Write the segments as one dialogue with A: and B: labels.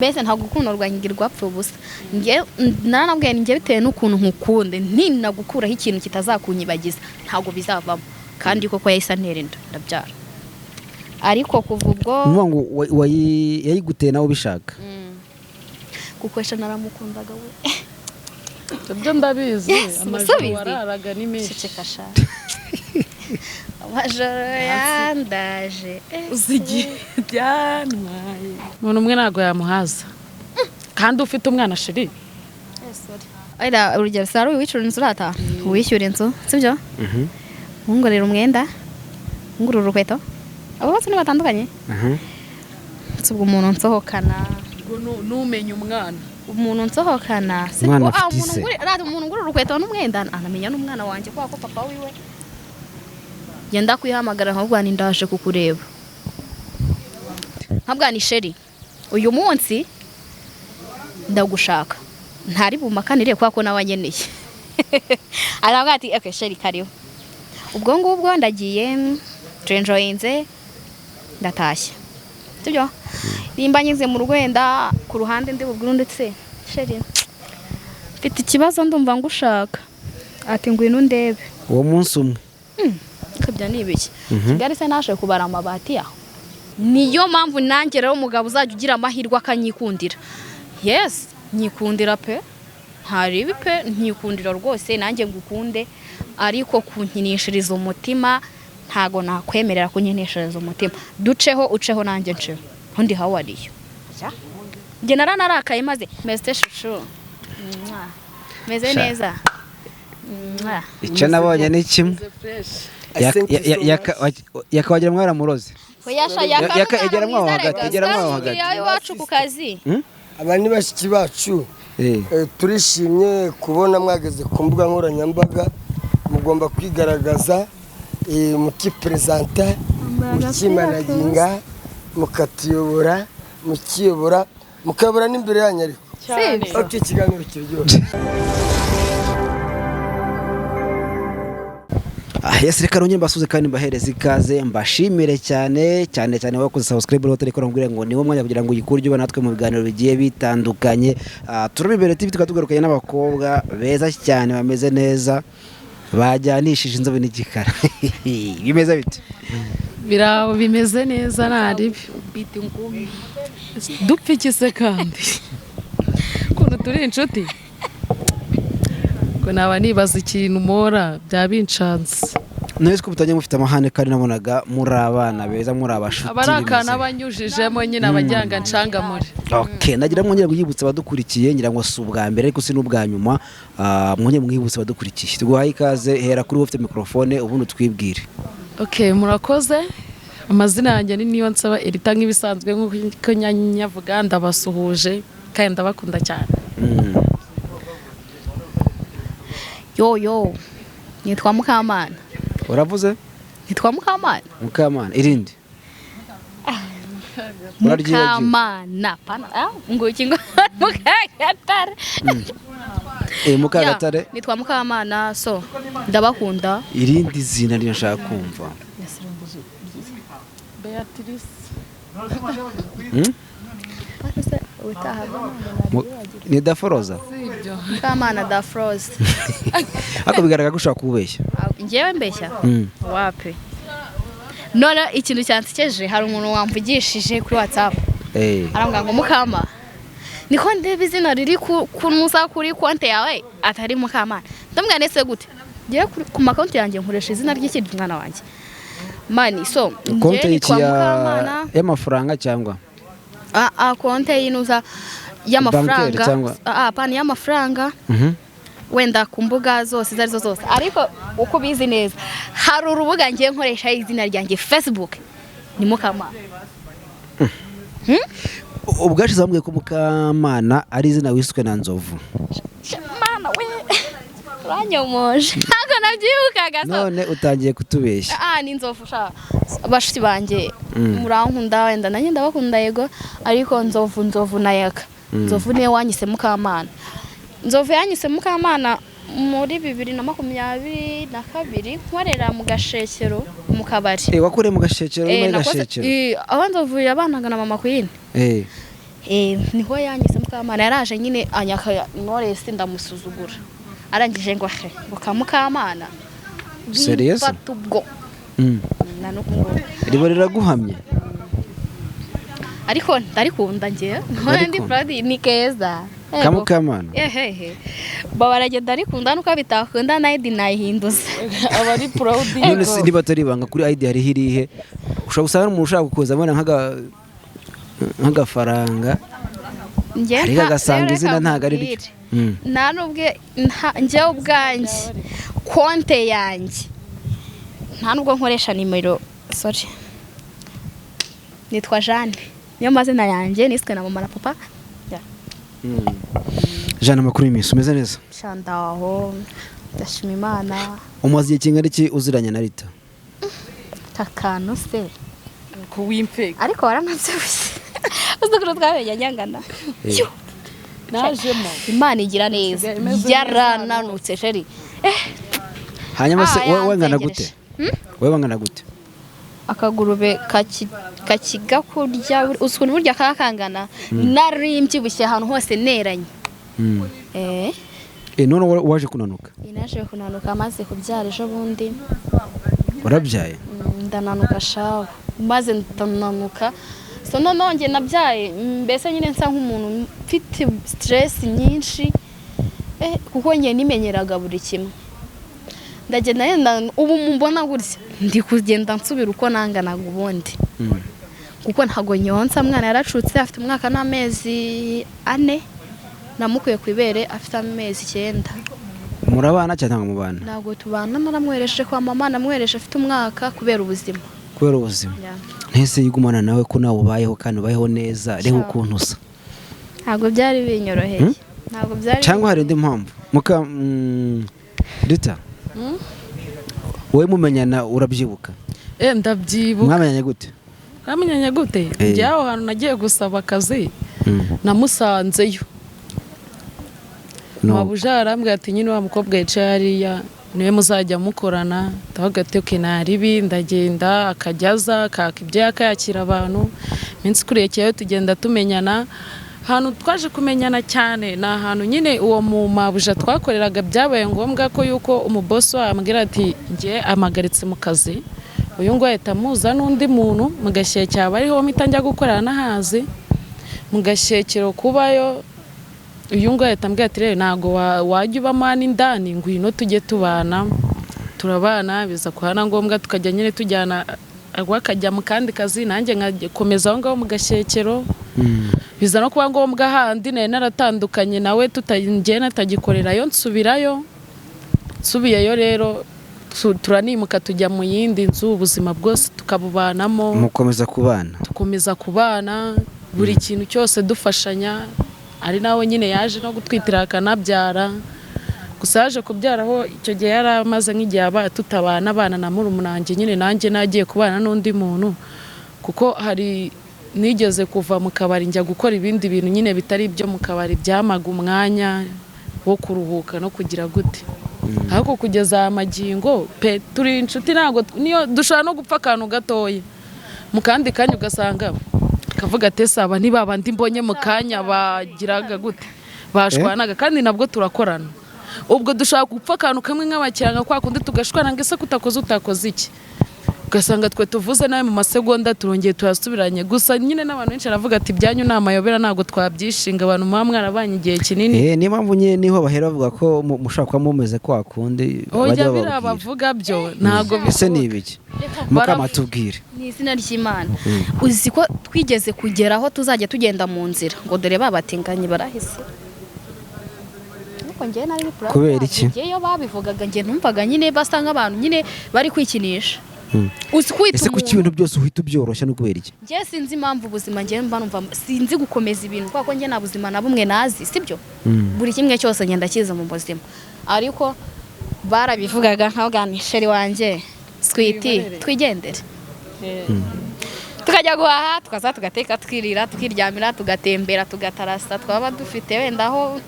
A: Bese nta gukunda rwangirwa apfa ubusa nge naranabwiye nge bitewe n'ukuntu nkukunde ntina gukuraho ikintu kitazakunyibagiza ntago bizavamo kandi koko yahise anterenda ndabyara ariko kuva ubwo
B: ngo yayiguteye nawe ubishaka
A: kuko esha naramukundaga we
C: ibyo ndabizi amajoro wararaga ni menshi
A: cecekasha amajoro yandaje
C: uzigi byantwaye umuntu umwe nago yamuhaza kandi ufite umwana shiri
A: Aira urugero saro wicura inzu rata wishyura inzu sibyo ngorera umwenda ngurura urukweto abo bose ni batandukanye subwo umuntu nsohokana
C: numenye umwana
A: umuntu nsohokana
B: Umwana
A: sibwo
B: afite ise.
A: umuntu ngurura urukweto n'umwenda anamenya n'umwana wanjye kwa ko papa wiwe genda kwihamagara nkabwana ndaje kukureba nkabwana sheri uyu munsi ndagushaka ntari bumakanire kwa ko nawanyeneye aravuga ati okay sheri kariyo ubwo ngubwo ndagiye enjoyinze ndatashye sibyo nimba nyize mu rwenda ku ruhande ndi bubwira ndetse sheri mfite ikibazo ndumva ngushaka ati ngwino ndebe
B: uwo munsi umwe
A: kabya nibiki Kigali se nashe kubara amabati yaho niyo mpamvu nanjye rero umugabo uzajya ugira amahirwe akanyikundira yes nyikundira pe ntaribi pe nyikundira rwose nanjye ngukunde ariko kunkinishiriza umutima ntago nakwemerera kunkinishiriza umutima duceho uceho nanjye nceho undi hawariyo nge naranarakaye maze meze shushu meze neza
B: icyo nabonye ni kimwe yakawagira mwara muroze
A: yegeramwo hagati iwacu ku kazi
D: aba ni bashiki bacu turishimye kubona mwageze ku mbuga nkoranyambaga mugomba kwigaragaza mukipresenta mukimanaginga mukatuyobora mukiyobora mukabura n'imbere yanyu ariko icyo kiganiro kiryoshye
B: Yes, reka runye mbasuze kandi mbahereza ikaze mbashimire cyane wakoze subscribe rero telekora ngwire ngo niwo mwanya kugira ngo uyikurye ubona natwe mu biganiro bigiye bitandukanye turabibere TV tukatugarukanye n'abakobwa beza cyane bameze neza bajyanishije inzobe n'igikara bimeze bite
C: biraho bimeze neza naribi biti ngumi dupfikise kandi kuno turi inshuti ko naba nibaza ikintu mora byabinchanze
B: Nese ko butanye mufite amahane kandi nabonaga muri abana beza muri abashuti
C: abarakana abanyujijemo nyine abajyanga ncanga muri
B: okay nagira mwongera kuyibutsa badukurikiye ngira ngo si ubwa mbere ariko si n'ubwa nyuma mwongera mwibutsa badukurikiye tuguhaye ikaze hera kuri ufite microphone ubundi twibwire
C: okay murakoze amazina yanjye ni niyo nsaba erita nk'ibisanzwe nkuko nyanyavuga ndabasuhuje kandi ndabakunda cyane
A: yo nitwa Mukamana
B: uravuze
A: nitwa
B: Mukamana irindi
A: Mukamana pana ngo kingo Mukagatare
B: Mukagatare
A: nitwa Mukamana so ndabakunda
B: irindi zina rinashaka kumva
C: Beatrice
B: ni Dafroza
A: Mukamana Dafroza
B: ako bigaragara ko ushaka kubeshya
A: ngewe mbeshya wapi none ikintu cyansekeje hari umuntu wamvugishije kuri WhatsApp arambwira ngo Mukama niko ndebe izina riri kunusa kuri konte yawe atari Mukamana ndamwira nese gute ngiye ku makonti yanjye nkoresha izina ry'ikindi mwana wanjye mani so
B: konte y'amafaranga cyangwa
A: konte yinuza y'amafaranga apana y'amafaranga wenda ku mbuga zose zarizo zose ariko uko bizi neza hari urubuga ngiye nkoresha izina ryanjye Facebook ni Mukamana
B: ubwashize bambwiye ko Mukamana ari izina wiswe na Nzovu
A: mana we ranyomoje ntabwo nabyibukaga
B: none utangiye kutubeshya
A: ni Nzovu sha bashiti banjye murankunda wenda nanjye ndabakunda yego ariko Nzovu nayaka Nzovu niwe wanyise Mukamana Nzovu yanyise Mukamana muri 2022 nkorera mu gashekero mu kabari
B: wakure mu gashekero muri gashekero
A: aho Nzovu yabanaga na mama Queen niho yanyise Mukamana yaraje nyine anyaka Knowless ndamusuzugura arangije ngo he Mukamana
B: Serious?
A: ubwo
B: riba riraguhamye
A: ariko ndarikunda ngiye ndi proud ni keza
B: Mukamana
A: babaragenda arikunda nuko bitakunda na ID nayihinduza
C: abari proud
B: none se niba atari banga kuri ID hari hirihe ushobora gusanga umuntu ushaka gukoza abana nk'agafaranga ariko agasanga izina ntago ari ryo
A: nta nubwe njye ubwanjye konte yanjye nta nubwo nkoresha nimero sorry nitwa Jeanne niyo mazina yanjye niswe na mama na papa
B: Jeanne amakuru y'iminsi umeze neza
A: shandaho ndashima Imana
B: umaze igihe kingana iki uziranye na Rita
A: takano se
C: ko wimpeka
A: ariko waranabyibushye uzukuru twamenye nyangana
C: najemo
A: Imana igira neza yarananutse sheri
B: hanyuma se wowe ngana gute wowe bangana gute
A: akagurube kakiga kurya ukuntu burya kakangana nari mbyibushye ahantu hose neranye
B: none waje kunanuka
A: inaje kunanuka maze kubyara ejo bundi
B: warabyaye
A: ndananuka shawo maze ndananuka so nononge nabyaye mbese nyine nsa nk'umuntu mfite stress nyinshi kuko ngiye nimenyeraga buri kimwe ndagenda ubu mbona gutya ndi kugenda nsubira uko nanganaga ubundi kuko ntago nyonsa mwana yaracutse afite umwaka n'amezi 4 namukuye ku ibere afite amezi 9
B: murabana cyangwa mubana
A: ntago tubana naramwereshe kwa mama namwereshe afite umwaka kubera ubuzima ntese yigumana nawe ko nawe ubayeho kandi ubayeho neza reka ukuntu usa ntago byari binyoroheye ntago byari
B: cyangwa hari indi mpamvu Rita wowe mumenyana urabyibuka
C: ndabyibuka
B: mwamenyanye gute
C: mwamenyanye gute njyaho hantu nagiye gusaba akazi namusanzeyo mabuja arambwira ati nyine wa mukobwa yicaye hariya niwe muzajya mukorana ndavuga ati okay naribi ndagenda akajyaza akaka ibyo yakakira abantu minsi kuriyekeyo tugenda tumenyana hantu twaje kumenyana cyane na ahantu nyine uwo mu mabuja twakoreraga byabaye ngombwa ko yuko umuboso amubwira ati ngiye amagaritse mu kazi uyu ngo ahita amuza n'undi muntu mugashyekera abariho mpita njya gukorera n'ahazi mugashyekero kubayo uyu ngo ahita ambwira ati rero ntago wajya ubamo n'indani ngwino tujye tubana turabana biza kuhana ngombwa tukajya nyine tujyana akajya mu kandi kazi nanjye nkakomeza aho ngaho mu gashyekero biza no kuba ngombwa handi nari naratandukanye nawe tutangiye natagikorerayo nsubirayo nsubiyeyo rero turanimuka tujya mu yindi nzu ubuzima bwose tukabubanamo
B: mukomeza
C: kubana buri kintu cyose dufashanya ari nawe nyine yaje no gutwitira akanabyara gusa yaje kubyaraho icyo gihe yari amaze nk'igihe aba tutabana abana na murumunange nyine nanjye nagiye kubana n'undi muntu kuko hari nigeze kuva mu kabari njya gukora ibindi bintu nyine bitari ibyo mu kabari byamaga umwanya wo kuruhuka no kugira gute ariko kugeza amagingo pe turi inshuti ntago niyo dushobora no gupfa akantu gatoya mu kandi kanya ugasanga kavuga ati saba ntibabandi mbonye mu kanya bagiraga gute bashwanaga kandi nabwo turakorana ubwo dushaka gupfa akantu kamwe nk'abakiranga kwa kundi tugashwana ngo ese kutakoze utakoze iki ugasanga twe tuvuze nawe mu masegonda turongeye turasubiranye gusa nyine n'abantu benshi aravuga ati byanyu ni amayobera ntabwo twabyishinga abantu muba mwarabanye igihe kinini
B: niyo mpamvu nyine niho bahera bavuga ko mushaka kuba mumeze kwa kundi
C: bajya biriya bavuga byo ntabwo
B: bise ni ibiki mukama tubwire
A: ni izina ry'Imana uzi ko twigeze kugeraho tuzajya tugenda mu nzira ngo dore babatinganye barahise
B: kubera iki
A: iyo babivugaga njye numvaga nyine basa nk'abantu nyine bari kwikinisha
B: ese kuki ibintu byose uhita ubyoroshya no kubera iki
A: njye sinzi impamvu ubuzima njye mba numva sinzi gukomeza ibintu kuko njye nta buzima na bumwe nazi sibyo buri kimwe cyose ngenda kiza mu buzima ariko barabivugaga nk'abagani sheri wanjye switi twigendere tukajya guhaha tukaza tugateka twirira tukiryamira tugatembera tugatarasa twaba dufite wenda aho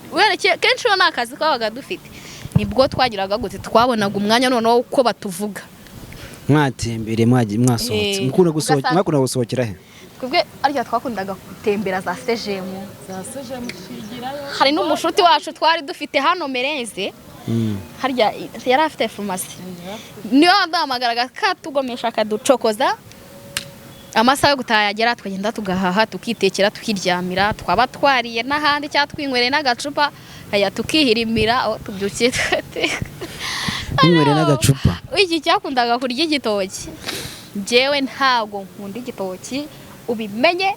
A: kenshi iyo nta kazi twabaga dufite nibwo twagiraga gute twabonaga umwanya noneho uko batuvuga
B: mwatembere mwasohotse mwakunda gusohokera he
A: twebwe arya twakundaga gutembera za sejemu
C: shigirayo
A: hari n'umushuti wacu twari dufite hano Mereze harya yari afite farumasi niyo adahamagaraga katugomesha akaducokoza amasaha yo gutaha yagera twagenda tugahaha tukitekera tukiryamira twaba twariye n'ahandi cyangwa twinywereye n'agacupa aya tukihirimira aho tubyukiye
B: Twinywere n'agacupa
A: iki cyakundaga kurya igitoki jewe ntago nkunda igitoki ubimenye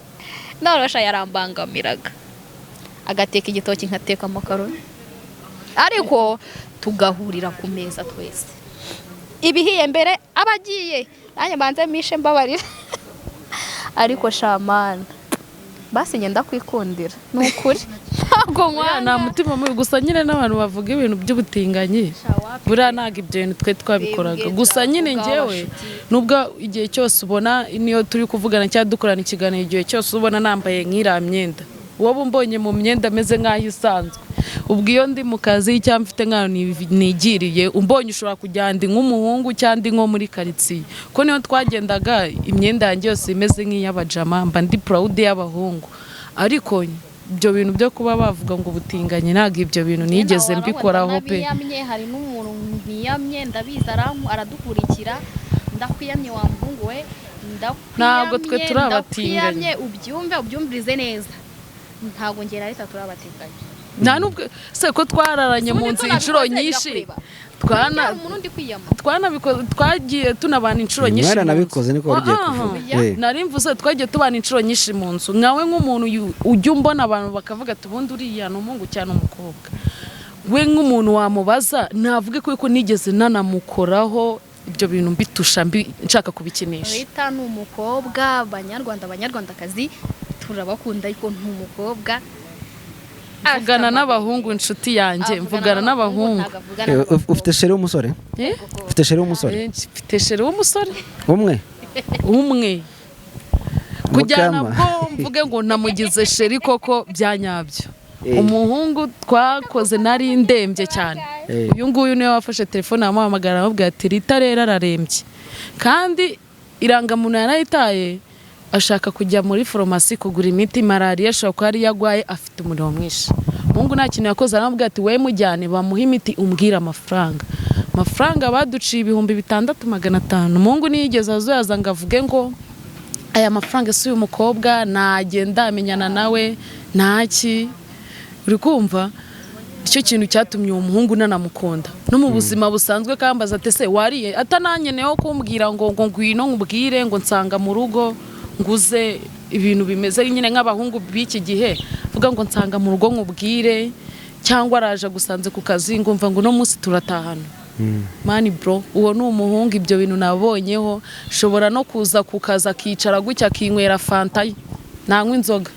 A: norosha yarambangamiraga agateka igitoki nkateka amakaroni ariko tugahurira ku meza twese ibihiye mbere abagiye nanjye banze mishe mbabarira ariko shamana basi ngenda kwikundira nukuri ntabwo
C: nta mutima mubi gusa nyine n'abantu bavuga ibintu by'ubutinganyi buriya ntabwo ibyo bintu twe twabikoraga gusa nyine njyewe nubwo igihe cyose ubona niyo turi kuvugana cyangwa dukorana ikiganiro igihe cyose ubona nambaye nk'iriya myenda wowe umbonye mu myenda ameze nk'aho isanzwe ubwo iyo ndi mu kazi cyangwa mfite nk'aho nigiriye umbonye ushobora kujya ndi nk'umuhungu cyangwa nko muri karitsiye ko niyo twagendaga imyenda yanjye yose imeze nk'iy'abajama mba ndi proud y'abahungu ariko ibyo bintu byo kuba bavuga ngo ubutinganye ntabwo ibyo bintu nigeze mbikoraho pe
A: hari n'umuntu ntiyamye ndabizi aradukurikira ndakwiyamye wa muhungu we
C: ntabwo twe turi abatinganye
A: ubyumvirize neza ntabwo ngera leta turi abatinganye
C: nta nubwo se ko twararanye mu nzu inshuro nyinshi twagiye tunabana inshuro nyinshi
B: mwaranabikoze niko wagiye kuvuga
C: nari mvuze twagiye tubana inshuro nyinshi mu nzu nkawe nk'umuntu ujya umbona abantu bakavuga ati ubundi uriya ni umuhungu cyane umukobwa we nk'umuntu wamubaza navuge ko nigeze nanamukoraho ibyo bintu mbitusha nshaka kubikinisha
A: Rita ni umukobwa abanyarwandakazi turabakunda ariko ni umukobwa
C: mvugana n'abahungu inshuti yanjye mvugana n'abahungu
B: ufite sheri w'umusore ufite sheri w'umusore
C: mfite sheri w'umusore umwe kujyana bwo mvuge ngo namugize sheri koko byanyabyo umuhungu twakoze nari ndembye cyane uyu nguyu niwe wafashe telefone amuhamagara aramubwira ati Rita rero ararembye kandi irangamuntu yarayitaye ashaka kujya muri farumasi kugura imiti malariya ashobora kuba yari yagwaye afite umuriro mwinshi umuhungu nta kintu yakoze aramubwira ati we mujyane bamuha imiti umbwira amafaranga baduciye 6,500 umuhungu niyigeze azoyaza ngo avuge ngo aya mafaranga si uyu mukobwa nagenda amenyana nawe ntaki uri kumva icyo kintu cyatumye uwo muhungu nanamukunda no mu buzima busanzwe kambaza ati se wariye atananyeneho kumbwira ngo ngwino nkubwire ngo nsanga mu rugo nguze ibintu bimeze nyine nk'abahungu b'iki gihe vuga ngo nsanga mu rugo nkubwire cyangwa araje gusanze ku kazi ngumva ngo no munsi turatahana mani bro uwo ni umuhungu ibyo bintu nabonyeho shobora no kuza ku kazi akicara gutya akinywera fanta ntanywa inzoga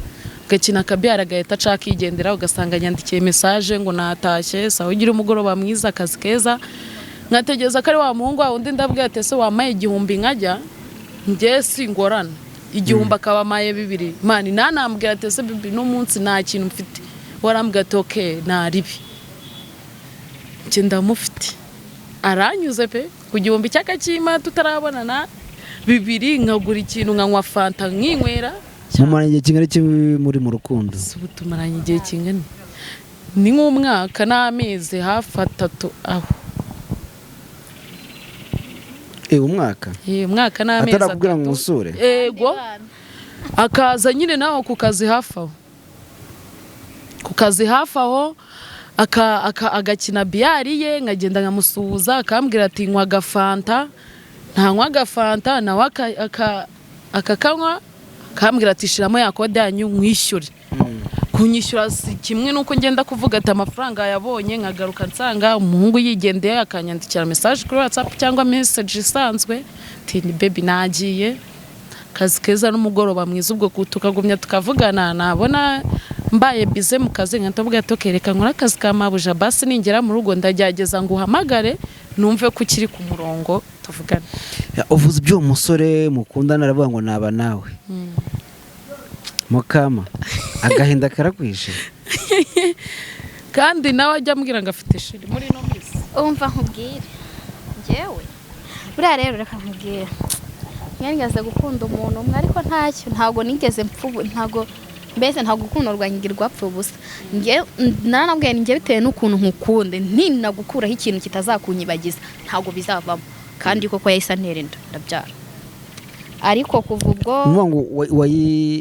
C: gakina akabyara gahita acaka igendera ugasanga yandikiye message ngo natashye sawa ugira umugoroba mwiza akazi keza nkategeza ko ari wa muhungu wa undi ndabwira ati se wamaye 1000 nkajya njye singorana 1000 akaba amaye 2 mani nanambwira ati se bibi no munsi nta kintu mfite warambwira ati okay naribi nje ndamufite aranyuze pe ku 1000 cy'akakima tutarabonana 2 nkagura ikintu nkanywa fanta nkinywera
B: mumaranye igihe kingana iki muri mu rukundo
C: ubu tumaranye igihe kingana ni nk'umwaka n'amezi hafi 3 aho
B: umwaka
C: umwaka n'amezi
B: atarakubwira ngo usure
C: yego akaza nyine naho ku kazi hafi aho agakina biyari ye nkagenda nkamusuhuza akambwira ati nywa agafanta ntanywa agafanta nawe akakanywa akambwira ati shiramo ya kode yanyu mwishyure kunyishyura kimwe nuko ngenda kuvuga ati amafaranga yabonye nkagaruka nsanga umuhungu yigendeye akanyandikira message kuri WhatsApp cyangwa message isanzwe ati ni baby nagiye kazi keza n'umugoroba mwiza ubwo tukagumya tukavugana nabona mbaye bize mu kazi nkatabwira tokereka nkora akazi ka mabuja basi ningera mu rugo ndagerageza ngo uhamagare numve ko kiri ku murongo tuvugana
B: uvuze ibyo umusore mukundana aravuga ngo naba nawe mukama agahinda karakwishe
C: kandi nawe ajya ambwira ngo afite shiri muri no misi
A: umva nkubwire njyewe buriya rero reka nkubwire nigeze gukunda umuntu umwe ariko ntacyo ntago nigeze mpfubu ntago mbese ntago gukunda rwanyigirwa apfa ubusa naranabwiye ninjye bitewe n'ukuntu nkukunde ntinagukuraho ikintu kitazakunyibagiza ntago bizavamo kandi koko yahise anterenda ndabyara ariko kuva ubwo
B: ngo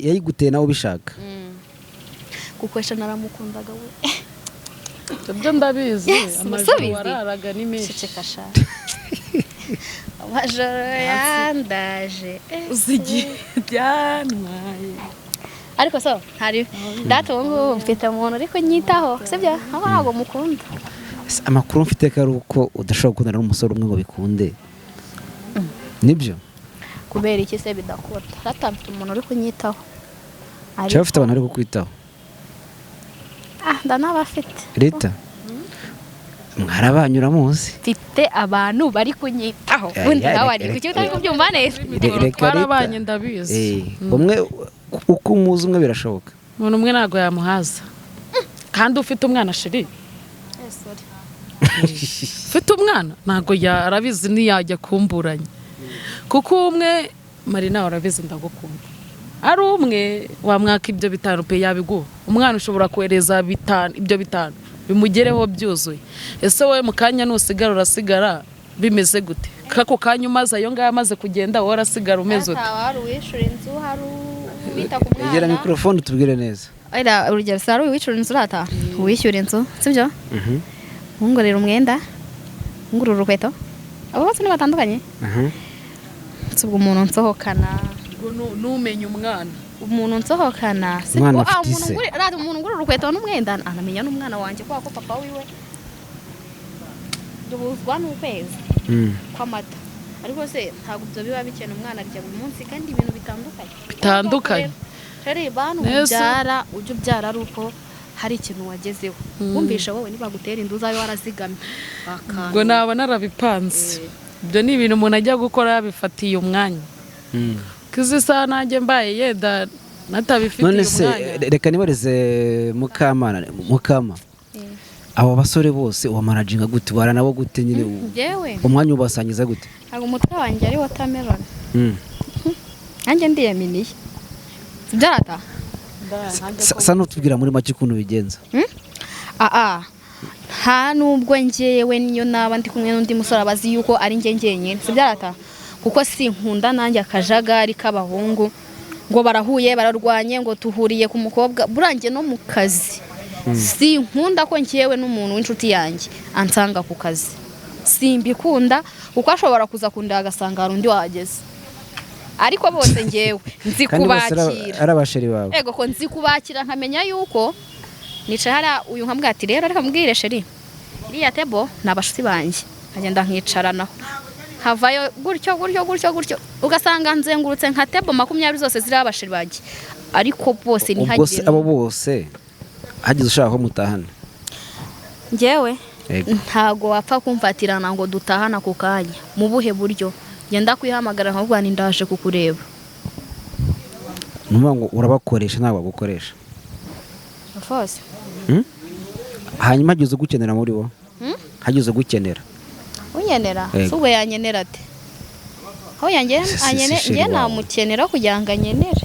B: yayiguteye nawe ubishaka
A: kuko esha naramukundaga we
C: ibyo ndabizi
A: amajoro
C: wararaga ni menshi
A: ceceka amajoro yandaje
C: uzigiye byantwaye
A: ariko so hari data ubu mfite umuntu ariko nyitaho sibyo aho ntabwo mukunda
B: amakuru mfite ko ari uko udashobora gukundana n'umusore umwe ngo bikunde nibyo
A: kubera iki se bidakora mfite umuntu uri kunyitaho
B: cyangwa ufite abantu bari kukwitaho
A: ndanabafite
B: Rita mwarabanyura muzi
A: mfite abantu bari kunyitaho ubundi nawe ari kuki utari kubyumva neza
C: twarabanye ndabizi
B: umwe uko umuzi umwe birashoboka
C: umuntu umwe ntabwo yamuhaza kandi ufite umwana sheri ufite umwana ntabwo yarabizi ntiyajya kumburanya kuko umwe Marina warabizi ndagukunda ari umwe wamwaka ibyo bitanu pe yabiguha umwana ushobora kohereza ibyo bitanu bimugereho byuzuye ese wowe mu kanya nusigara urasigara bimeze gute kako kanya umaze ayo ngayo amaze kugenda wowe urasigara umeze ute
A: hari uwishyura inzu hari ubita ku mwana
B: egera mikorofone tubwire neza
A: urugero se hari uwishyura inzu urataha uwishyura inzu sibyo wungurira umwenda wungurira urukweto abo bose ni batandukanye ubwo umuntu nsohokana
C: numenye umwana
A: umuntu nsohokana
B: umwana afite ise
A: umuntu ngurira urukweto n'umwenda anamenya n'umwana wanjye kubera ko papa wiwe duhuzwa n'ukwezi kw'amata ariko se ntabwo ibyo biba bikena umwana arya buri munsi kandi ibintu bitandukanye rero bantu ubyara ujya ubyara ari uko hari ikintu wagezeho wumvisha wowe nibagutera inda uzayo warazigamye
C: ngo naba narabipanze ibyo ni ibintu umuntu ajya gukora yabifatiye umwanya kizi saa nanjye mbaye yenda natabifitiye umwanya
B: none se reka nibarize mukama abo basore bose ubamanajinga gute wara nabo gute nyine umwanya ubasangiza gute
A: ntabwo umutwe wanjye ari watermelon nanjye ndiyaminiye sibyarata
B: sa nutubwira muri make ukuntu bigenza
A: nta nubwo njyewe niyo naba ndi kumwe n'undi musore abazi yuko ari njye njyenyine sibyarata kuko sinkunda nanjye akajagari k'abahungu ngo barahuye bararwanye ngo tuhuriye ku mukobwa burangiye no mu kazi sinkunda ko njyewe n'umuntu w'inshuti yanjye ansanga ku kazi simbikunda kuko ashobora kuza kundeba agasanga hari undi wahageze ariko bose njyewe nzi kubakira
B: ari abasheri bawe
A: ego ko nzi kubakira nkamenya yuko nicara uyu nkambwa ati rero reka mbwire sheri iriya tebo ni abashuti banjye nkagenda nkicaranaho havayo gutyo ugasanga nzengurutse nka tebo 20 zose ziri abasheri banjye ariko bose
B: ntihagire abo bose hagize ushaka ko mutahana
A: njyewe ntago wapfa kumfatirana ngo dutahana ku kanya mu buhe buryo ngenda kwihamagara nkabwo ni ndaje kukureba
B: numva ngo urabakoresha ntabwo bagukoresha
A: fose
B: hanyuma hagize ugukenera muri bo hagize ugukenera
A: unyenera subwo yanyenera ate aho njye namukenera kugira ngo anyenere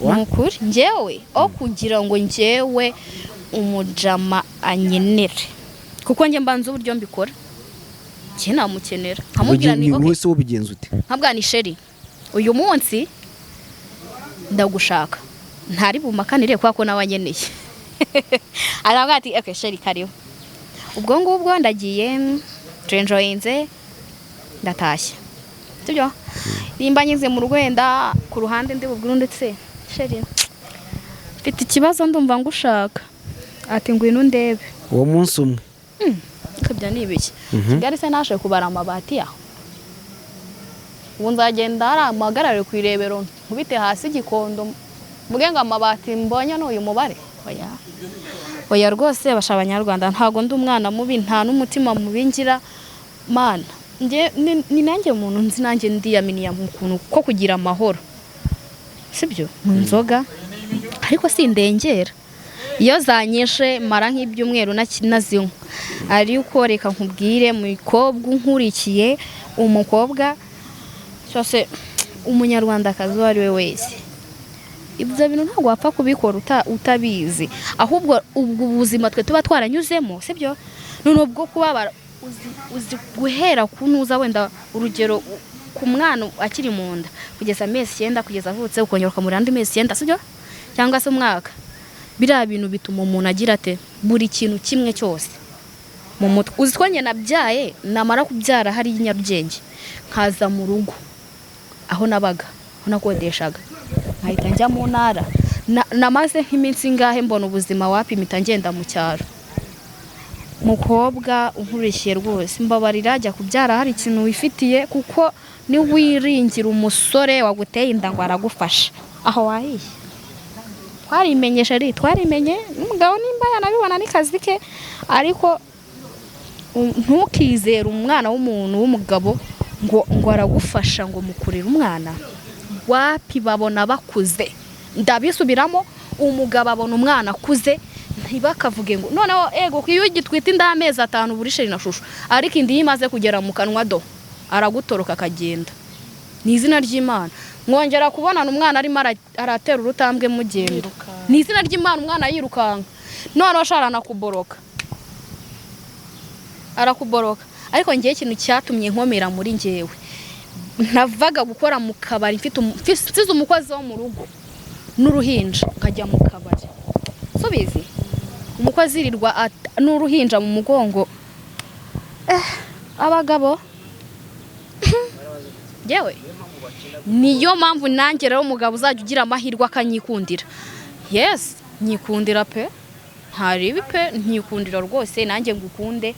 A: nukuri njyewe aho kugira ngo njyewe umujama anyenere kuko njye mbanza uburyo mbikora njye namukenera nkamubwira ni
B: wese ubigenza ute
A: nkabwa ni sheri uyu munsi ndagushaka ntari bumakanire kwa ko nawanyeneye aravuga ati okay sheri kariho ubwo ngubwo ndagiye enjoyinze ndatashye sibyo nimba nyize mu rwenda ku ruhande ndi bubwira ndetse sheri mfite ikibazo ndumva ngushaka ati ngwino ndebe
B: uwo munsi umwe
A: kabya nibiki Kigali se nashe kubara amabati yaho ubu nzagenda hari amagarare ku irebero nkubite hasi igikondo mvuge ngo amabati mbonye n'uyu mubare oya rwose basha abanyarwanda ntago ndi umwana mubi nta n'umutima mubi ngira mana ni nanjye umuntu nzi nanjye ndiyaminiya mu kuntu ko kugira amahoro sibyo mu nzoga ariko sindengera iyo zanyeshe mara nk'ibyumweru nazinywa ariko reka nkubwire mu ikobwa unkurikiye umukobwa cyose umunyarwandakazi uwo ari we wese ibyo bintu ntabwo wapfa kubikora utabizi, ahubwo ubwo ubuzima twe tuba twaranyuzemo sibyo, none ubwo kubabara uzi guhera kunuza wenda urugero ku mwana akiri mu nda kugeza amezi 9 kugeza avutse ukongera ukamura andi mezi 9 sibyo cyangwa se umwaka, biriya bintu bituma umuntu agira ate buri kintu kimwe cyose mu mutwe. Uzi ko njye nabyaye namara kubyara hari Nyarugenge nkaza mu rugo aho nabaga aho nakodeshaga nkahita njya mu ntara namaze nk'iminsi ngahe mbona ubuzima wapi mpita ngenda mu cyaro. Mukobwa unkurikiye rwose mbabarira ajya kubyara hari ikintu wifitiye, kuko ni wiringira umusore waguteye inda ngo aragufasha aho wahiye. Twarimenye n'umugabo nimba yanabibona n'ikazi ke, ariko ntukizere umwana w'umuntu w'umugabo ngo aragufasha ngo mukurire umwana wapi. Babona bakuze, ndabisubiramo, umugabo abona umwana akuze ntibakavuge ngo noneho ego iyo ugitwita inda y'amezi 5 burishe na shusho, ariko indi yimaze kugera mu kanwa do aragutoroka akagenda. Ni izina ry'Imana mwongera kubona umwana arimo aratera urutambwe mugenda, ni izina ry'Imana umwana yirukanka noneho sharana arakuboroka. Ariko ngiye ikintu cyatumye nkomera muri ngewe, navaga gukora mu kabari mfite umukozi wo mu rugo n'uruhinja kajya mu kabari subizi, umukozi irirwa n'uruhinja mu mugongo. Abagabo yewe niyo mpamvu nanjye rero umugabo uzajya ugira amahirwe akanyikundira. Yes, nyikundira pe, ntaribi pe, nyikundira rwose nanjye ngukunde,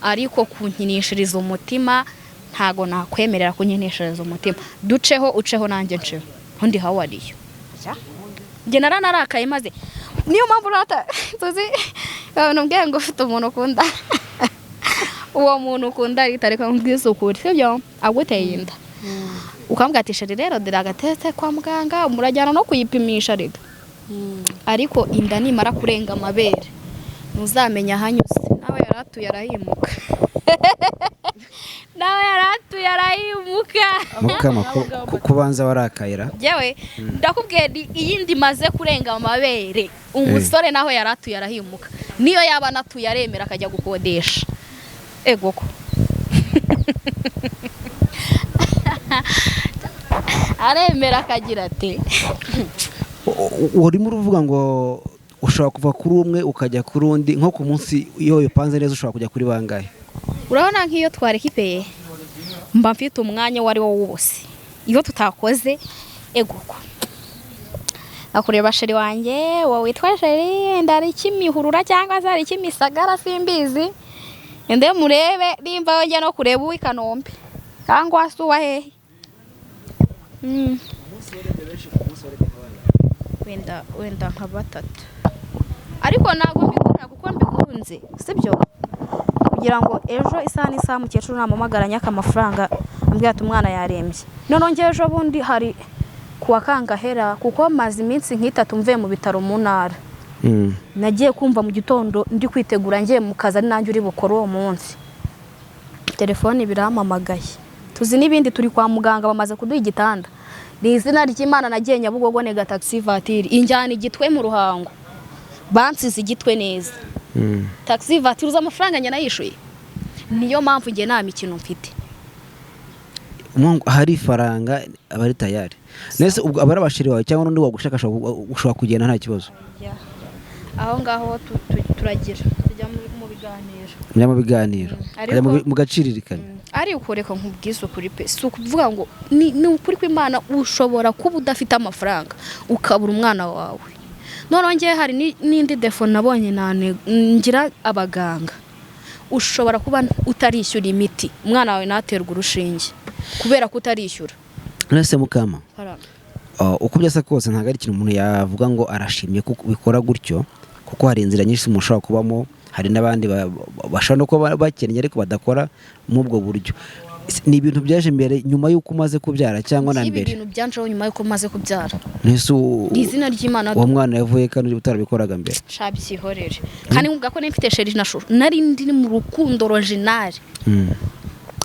A: ariko kunkinishiriza umutima ntago nakwemerera kunkinishiriza umutima. Uceho nanjye nceho undi hawariyo njye naranarakaye maze niyo mpamvu rata tuzi nubwiye ngo ufite umuntu ukunda uwo muntu ukunda ariko nk'isukuri sibyo aguteye inda ukambwatisha rero diragatete kwa muganga murajyana no kuyipimisha rega, ariko inda nimara kurenga amabere ntuzamenya hanyuze. Nawe yaratuye arahimuka
B: mukama kubanza warakayira
A: yewe ndakubwiye iyindi maze kurenga amabere umusore naho yaratuye arahimuka, niyo yaba natuye aremera akajya gukodesha ego ko aremera akagira ate.
B: urimo uruvuga ngo ushobora kuva kuri umwe ukajya kuri undi, nko ku munsi iyo upanze neza ushobora kujya kuri bangahe?
A: Urabona nk'iyo twarekipeye mba mfite umwanya wari wo wose, iyo tutakoze ego ko akureba sheri wanjye wowe witwa sheri ndari kimihurura cyangwa zari kimisagara simbizi, ende murebe nimba wajya no kureba uwi Kanombe cyangwa suwa hehe. Wenda nka 3, ariko nago mbikora kuko mbikunze sibyo, kugira ngo ejo isaha mukecuru namamagaranya akamafaranga ambwira ati umwana yarembye. None ngejo bundi hari kuwa Kangahera kuko maze iminsi nk'itatu mvuye mu bitaro mu ntara. Nagiye kumva mu gitondo ndi kwitegura ngiye mu kazi ari nanjye uri bukora uwo munsi, telefone biramamagaye tuzi n'ibindi turi kwa muganga bamaze kuduha igitanda. Ni izina ry'Imana nagiye Nyabugogo nega taxi voiture injyana igitwe mu Ruhango, bansize igitwe neza. Taxi voiture uza amafaranga njye nayishuye, niyo mpamvu ngiye nta mikino mfite.
B: Hari faranga abari tayari nese ubwo abari abashiri wawe cyangwa n'undi wagushaka ushobora kugenda nta kibazo.
A: Aho ngaho turagira tujya mu biganiro
B: mu gaciririkana.
A: Ari ukoreka nk'ubwiso kuri pe, si ukuvuga ngo ni ukuri kw'Imana ushobora kuba udafite amafaranga ukabura umwana wawe. None ngiye hari n'indi defo nabonye ngira abaganga, ushobora kuba utarishyura imiti umwana wawe naterwa urushinge kubera ko utarishyura.
B: Nese mukama uko byasa kose ntago ari ikintu umuntu yavuga ngo arashimye kuko bikora gutyo, kuko hari inzira nyinshi umuntu ushobora kubamo, hari n'abandi bashobora no kuba bakennye ariko badakora mu ubwo buryo. Ni ibintu byaje mbere nyuma y'uko umaze kubyara cyangwa na mbere?
A: Ibintu byanjeho nyuma y'uko umaze kubyara.
B: Nese
A: izina ry'Imana
B: uwo mwana yavuye kandi utarabikoraga mbere?
A: Shabyihorere kandi nguga ko nifite sheri na shuru nari ndi mu rukundo original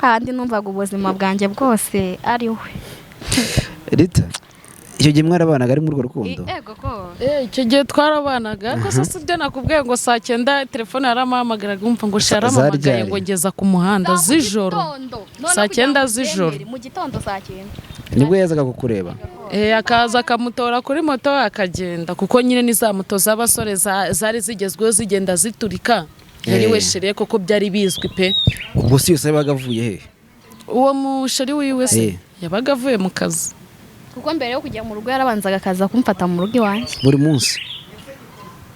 A: kandi numvaga ubuzima bwanjye bwose ari we.
B: Rita icyo gihe mwarabanaga ari muri urwo rukundo
A: ego ko
C: icyo gihe twarabanaga ariko se sibyo nakubwiye ngo saa 9 telefone yarampamagaraga umva ngo sharampamagaye ngo ngeza ku muhanda z'ijoro saa 9 z'ijoro
A: mu gitondo saa 9
B: nibwo yazaga kukureba
C: akaza akamutora kuri moto akagenda kuko nyine ni za moto z'abasore zari zigezweho zigenda ziturika yari weshereye koko byari bizwi pe
B: ubwo si yose yabaga avuye he
C: uwo musheri wiwe se yabaga avuye mu kazi
A: kuko mbere yo kujya mu rugo yarabanzaga akaza kumfata mu rugo iwanjye
B: buri munsi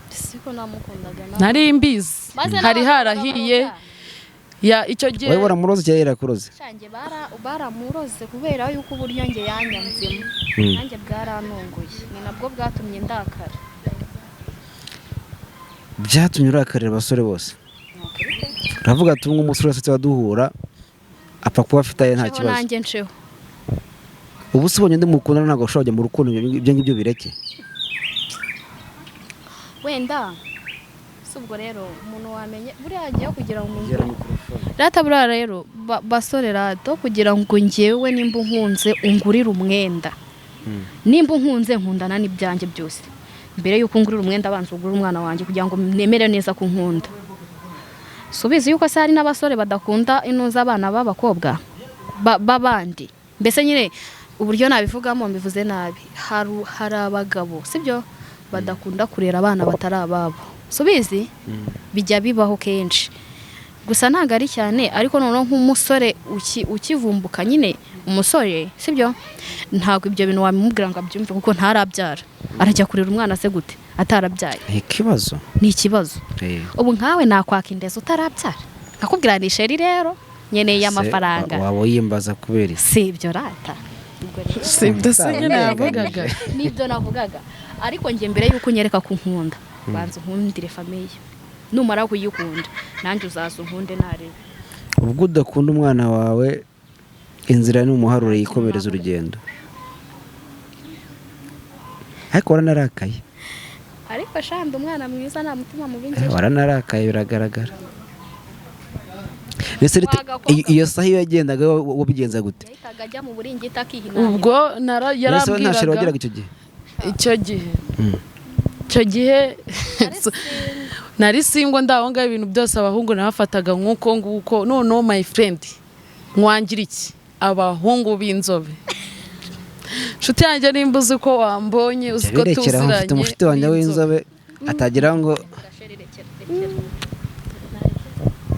A: siko namukundaga
C: nari mbizi hari harahiye ya icyo gihe
B: wowe waramuroze cyangwa yarakuroze
A: shange baramuroze kubera yuko uburyo nge yanyanzemo nanjye bwaranunguye ni nabwo bwatumye ndakara
B: byatumye urakarira abasore bose uravuga ati umwe umusore wese waduhura apfa kuba afite aye nta kibazo
A: nanjye nsheho
B: ubu se ubonye ndi mukundana ntabwo ushobora kujya mu rukundo ibyo ngibyo bireke
A: wenda si ubwo rero umuntu wamenye buriya hagiyeho kugira ngo umuntu rata buriya rero basore rato kugira ngo ngewe nimba unkunze ungurire umwenda nimba unkunze nkundana n'ibyanjye byose mbere y'uko ungurira umwenda abanza ugurira umwana wanjye kugira ngo nemere neza ko nkunda subizi yuko se hari n'abasore badakunda inuza abana b'abakobwa b'abandi mbese nyine uburyo nabivugamo mbivuze nabi hari abagabo sibyo badakunda kurera abana batari ababo subizi bijya bibaho kenshi gusa ntabwo ari cyane ariko noneho nk'umusore ukivumbuka nyine umusore sibyo ntabwo ibyo bintu wamubwira ngo abyumve kuko ntarabyara arajya kurera umwana se gute atarabyaye ni ikibazo ubu nkawe nakwaka indezo utarabyara nkakubwira ni sheri rero nyeneye amafaranga
B: waba yimbaza kubera
A: si ibyo rata
C: si ibyo se nyine yavugaga
A: nibyo navugaga ariko njye mbere y'uko unyereka ko nkunda banza unkundire famiye numara kuyikunda nanjye uzaza unkunde narebe
B: ubwo udakunda umwana wawe inzira ni umuharuro yikomereza urugendo ariko waranarakaye
A: ariko shanda umwana mwiza nta mutima mubi ngeje
B: waranarakaye biragaragara iyo saha iyo yagendaga wabigenza gute
A: yahitaga ajya mu buringiti akihinahira
C: ubwo yarambwiraga icyo gihe nari singo ndaho ngaho ibintu byose abahungu nabafataga nk'uko nguko noneho my friend nkwangira iki abahungu b'inzobe nshuti yanjye nimba uzi ko wambonye uzi ko tuziranye
B: mfite umushiti wanjye w'inzobe atagira ngo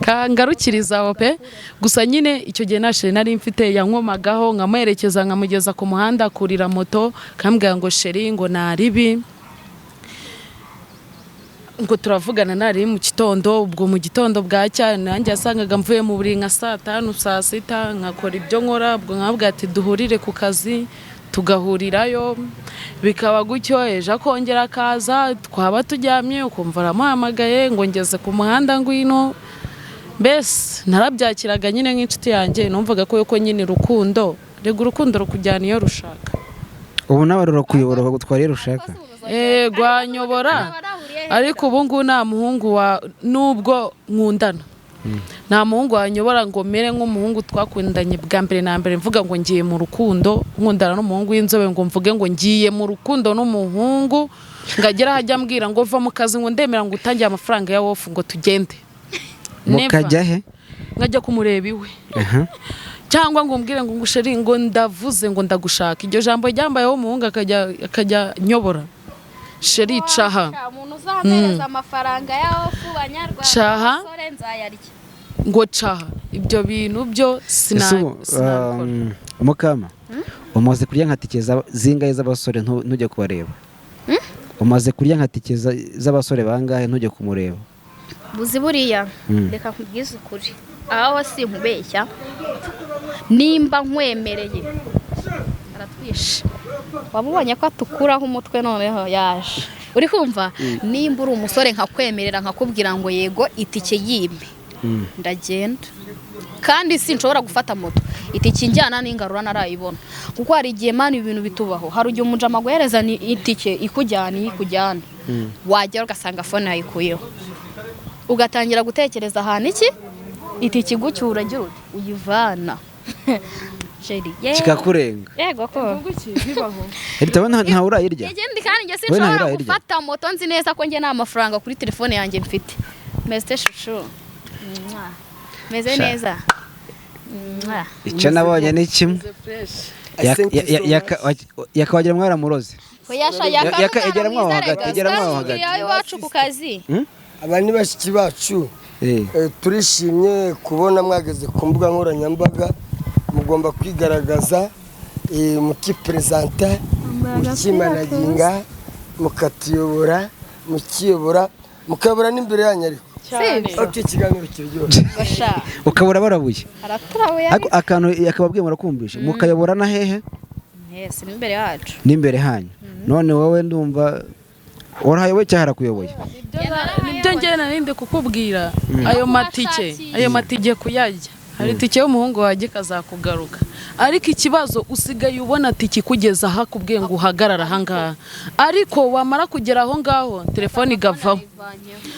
C: kangarukirizaho pe gusa nyine icyo gihe nasheri nari mfite yankomagaho nkamuherekeza nkamugeza ku muhanda kurira moto kambwira ngo sheri ngo naribi ngo turavugana nari mu gitondo ubwo mu gitondo bwacya nanjye yasangaga mvuye mu buri nka saa 5 saa 6 nkakora ibyo nkora ubwo nkabwira ati duhurire ku kazi tugahurirayo bikaba gutyo ejo akongera akaza twaba turyamye ukumva aramuhamagaye ngo ngeze ku muhanda ngwino mbese narabyakiraga nyine nk'inshuti yanjye numvaga ko yuko nyine urukundo rukujyana iyo rushaka
B: ubu nawe rurakuyobora bakagutwara iyo rushaka
C: rwanyobora ariko ubu ngubu nta muhungu nubwo nkundana nta muhungu wanyobora ngo mere nk'umuhungu twakundanye bwa mbere na mbere mvuga ngo ngiye mu rukundo nkundana n'umuhungu w'inzobe ngo mvuge ngo ngiye mu rukundo n'umuhungu ngagera hajya ambwira ngo va mu kazi ngo ndemera ngo utangiye amafaranga ya wofu ngo tugende
B: mukajya he
C: nkajya kumureba iwe cyangwa ngo umbwire ngo ngusheri ngo ndavuze ngo ndagushaka iryo jambo ryambayeho umuhungu akajya nyobora sheri caha
A: umuntu uzamereza amafaranga ya ofu banyarwanda
C: caha
A: sore nzayarya
C: ngo caha ibyo bintu byo sinakora
B: mukama umaze kurya nka tike zingahe z'abasore ntujye kubareba umaze kurya nka tike z'abasore bangahe ntujye kumureba
A: buzi buriya reka nkubwize ukuri aho sinkubeshya nimba nkwemereye aratwishe wamubonye ko atukuraho umutwe noneho yaje uri kumva nimba uri umusore nkakwemerera nkakubwira ngo yego itike yimpe ndagenda kandi sinshobora gufata moto itike njyana n'ingarura narayibona kuko hari igihe mani ibintu bitubaho hari igihe umujama guhereza ni itike ikujyana wagera ugasanga fone yayikuyeho ugatangira gutekereza ahantu itike igucyura ugira uyivana sheri
B: kikakurenga
A: yego ko
B: bibaho nta urayirya
A: igende kandi nge sinshobora gufata moto nzi neza ko nge nta mafaranga kuri telefone yanjye mfite meze shushu meze neza
B: icyo nabonye ni kimwe yakawagira mwaramuroze
A: yageramo hagati iwacu ku kazi
D: aba ni bashiki bacu turishimye kubona mwageze ku mbuga nkoranyambaga mugomba kwigaragaza mukipresenta mukimanaginga mukatuyobora mukayobora n'imbere yanyu ariko ati ikiganiro kiryoshye
B: ukabura barabuye
A: araturabuye
B: akantu yakababwiye murakumvisha mukayobora na hehe
A: n'imbere yacu
B: n'imbere hanyu none wowe ndumva warahayoboye cyangwa harakuyoboye
C: nibyo njye narinde kukubwira ayo matike kuyarya hari tike y'umuhungu wajye kazakugaruka ariko ikibazo usigaye ubona tike kugeza aha kubwiye ngo uhagarara aha ngaha ariko wamara kugera aho ngaho telefone igavaho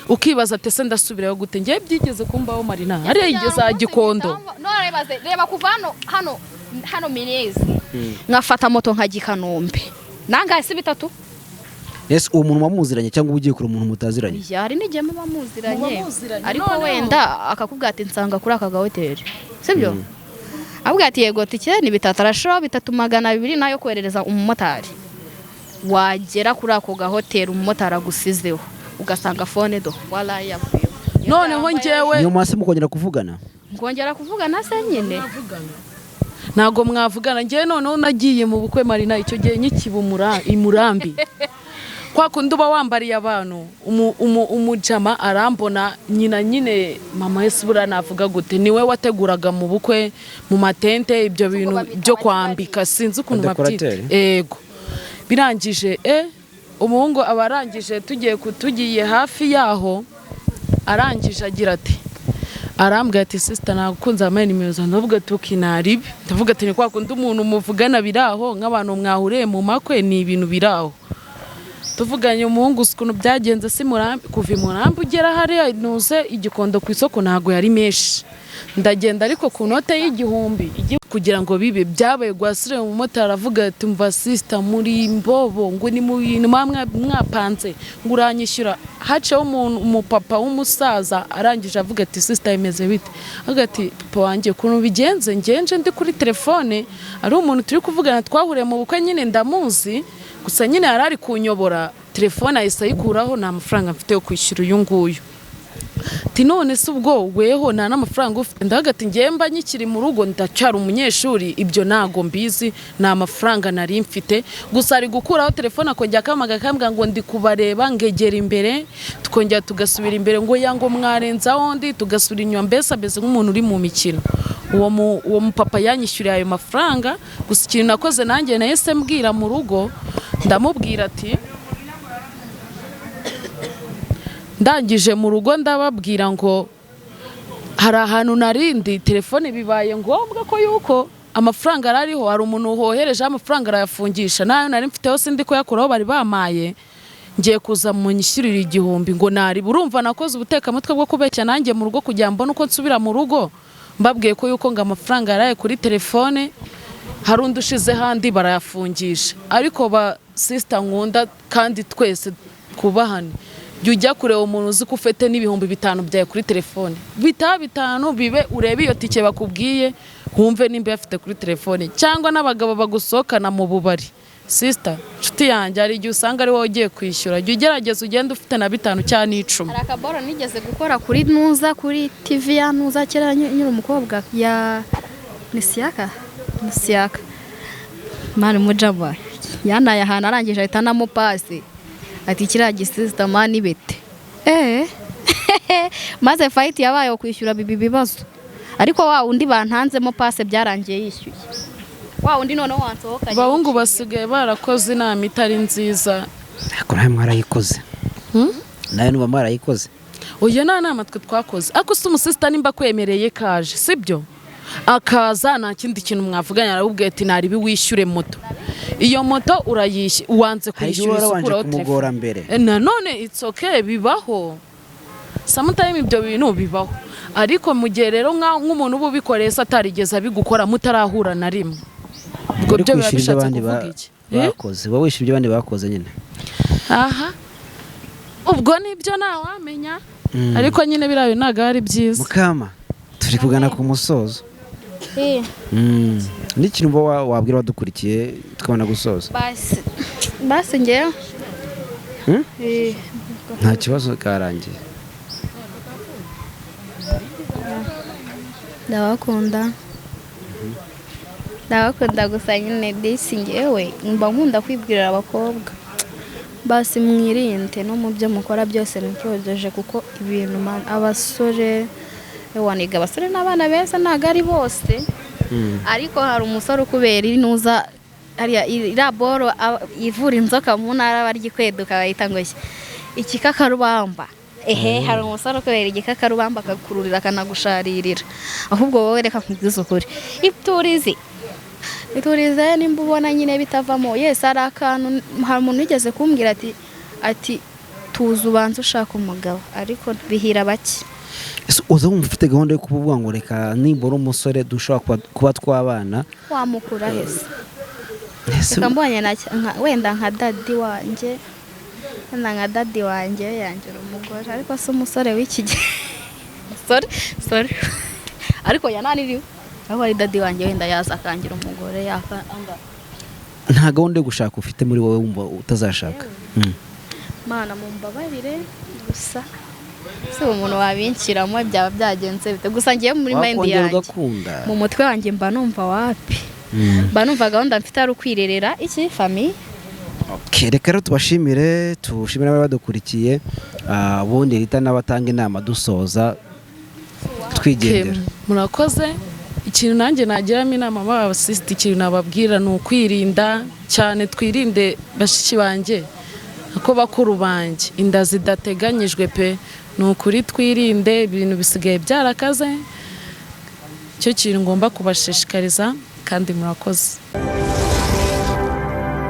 C: ukibaza ati se ndasubirayo gute ngiye byigeze kumbaho Marina hariya igeze aha Gikondo
A: reba kuva hano Minezi nkafata moto nkajya Kanombe nangahe si bitatu
B: Yes uwo muntu wamuziranye cyangwa ugiye kure umuntu mutaziranye
A: yari nige mu bamuziranye ariko wenda akakubwira ati nsanga kuri aka hoteli sibyo abwira ati yego tike ni bitatu arasho 3200 nayo koherereza umumotari wagera kuri ako hoteli umumotari agusizeho ugasanga phone do wala yavuye
C: noneho njyewe
B: niyo mwase mukongera kuvugana
A: se nyine
C: ntago mwavugana njyewe noneho nagiye mu bukwe Marina icyo gihe nyikibumura imurambi kwa kundi uba wambariye abantu umujama arambona nyine mama Yesu bura navuga gute niwe wateguraga mu bukwe mu matente ibyo bintu byo kwambika sinzi ukuntu babyita yego birangije umuhungu abarangije tugiye hafi yaho arangije agira ati arambwira ati sister nagukunze amaye nimero za ndavuga tukinaribi ndavuga ati ni kwa kundi umuntu muvugana biraho nk'abantu mwahuriye mu makwe ni ibintu biraho tuvuganye umuhungu ukuntu byagenze si murambi kuva murambi ugera hariya nuze Igikondo ku isoko ntago yari meshi ndagenda ariko ku note y'igihumbi kugira ngo bibe byabaye gwasire mu motari aravuga ati mva sister muri mbobo ngo ni mu bintu mwapanze nguranyishyura haceho umupapa w'umusaza arangije avuga ati sister imeze bite agati papa wanjye kuntu bigenze ngenje ndi kuri telefone ari umuntu turi kuvugana twahuriye mu bukwe nyine ndamuzi gusa nyine yarari kunyobora telefone ayisa yikuraho nta mafaranga mfite yo kwishyura uyu nguyu ati none se ubwo weho nta n'amafaranga ufite ndagati ngemba nyikiri mu rugo ndacyari umunyeshuri ibyo nago mbizi nta mafaranga nari mfite gusa ari gukuraho telefone akongera akambwira ngo ndi kubareba ngegera imbere tukongera tugasubira imbere ngo yango mwarenzaho ndi tugasubira inyuma mbese abeze nk'umuntu uri mu mikino uwo mupapa yanyishyuriye ayo mafaranga gusa ikintu nakoze nanjye nahise mbwira mu rugo ndamubwira ati ndangije mu rugo ndababwira ngo hari ahantu narindi telefone bibaye ngombwa ko yuko amafaranga arariho hari umuntu hohereje amafaranga arayafungisha nayo nari mfiteho sindi ko yakuraho bari bamaye ngiye kuza mu nyishyurira igihumbi ngo nari burumva nakoze ubutekamutwe bwo kubeshya nanjye mu rugo kugira mbone uko nsubira mu rugo mbabwiye ko yuko ngo amafaranga yaraye kuri telefone hari undi ushize handi barayafungisha ariko ba sister nkunda kandi twese kubahane jya kureba umuntu uzi ko ufite n'ibihumbi 5 byaye kuri telefone bitanu bibe urebe iyo tike bakubwiye humve nimba yafite kuri telefone cyangwa n'abagabo bagusohokana mu bubari sister nshuti yanjye ari igihe usanga ari wowe ugiye kwishyura jya ugerageza ugenda ufite na 5 cyangwa 10
A: hari akaboro nigeze gukora kuri Nuza kuri TV ya Nuza kera nyiri umukobwa ya Nisiyaka mani mujaba yanaye ahantu arangije ahita namupasi ati kiriya gisista mani bete maze fight yabaye kwishyura bibazo ariko wa undi bantanzemo pase byarangiye yishyuye wa undi none wansohokanye
C: bahungu basigaye barakoze inama itari nziza
B: ariko nawe mwarayikoze nawe nuba mwarayikoze
C: oya nta nama twe twakoze ariko si umusista nimba kwemereye kaje sibyo akaza nta kindi kintu mwavuganya arabubwiye ati naribi wishyure moto iyo moto urayishye uwanze kwishyura
B: ukuraho telefone
C: nanone it's okay bibaho sometimes ibyo bintu bibaho ariko mu gihe rero nk'umuntu uba ubikoreye se atarigeze abigukora mutarahura na rimwe ubwo byo biba bishatse kuvuga iki
B: bakoze wowe wishyura ibyo abandi bakoze nyine
C: aha ubwo nibyo ntawamenya ariko nyine biriya ntabwo ari byiza
B: Mukama turi kugana ku musozo n'ikintu uba wabwira abadukurikiye tukabona gusoza
A: basi ngewe
B: nta kibazo karangiye
A: ndabakunda gusa nyine disi ngewe mba nkunda kwibwirira abakobwa basi mwirinde no mu byo mukora byose mucyogeje kuko ibintu abasore waniga abasore n'abana beza ntabwo ari bose ariko hari umusore ukubera inuza iriya boro ivura inzoka mu ntara barya ikweduka bayita ngo ikikakarubamba hari umusore ukubera igikakarubamba akakururira akanagusharirira ahubwo wowe reka nkubwize ukuri iturize nimba ubona nyine bitavamo yesi hari akantu hari umuntu wigeze kumbwira ati tuzi ubanza ushaka umugabo ariko bihira bake
B: uza wumva ufite gahunda yo kuvuga ngo reka nimbura umusore dushobora kuba twabana
A: wamukura hese reka mbonye wenda nka dadi wanjye yangira umugore ariko si umusore w'iki gihe sorry ariko yananiriwe aho ari dadi wanjye wenda yaza akangira umugore
B: nta gahunda yo gushaka ufite muri wowe wumva utazashaka
A: mana mumbabarire gusa si umuntu wabinkiramo byaba byagenze bite gusa ngiye muri mind yanjye mu mutwe wanjye mba numva wapi mba numva gahunda mfite ari ukwirerera iki famille
B: reka rero tubashimire tushimire abadukurikiye ubundi leta n'abatanga inama dusoza twigendera
C: murakoze ikintu nanjye nagiramo inama abasisiti ikintu nababwira ni ukwirinda cyane twirinde bashiki banjye ako bakuru banjye inda zidateganyijwe pe ni ukuri twirinde ibintu bisigaye byarakaze cyo kintu ngomba kubashishikariza kandi murakoze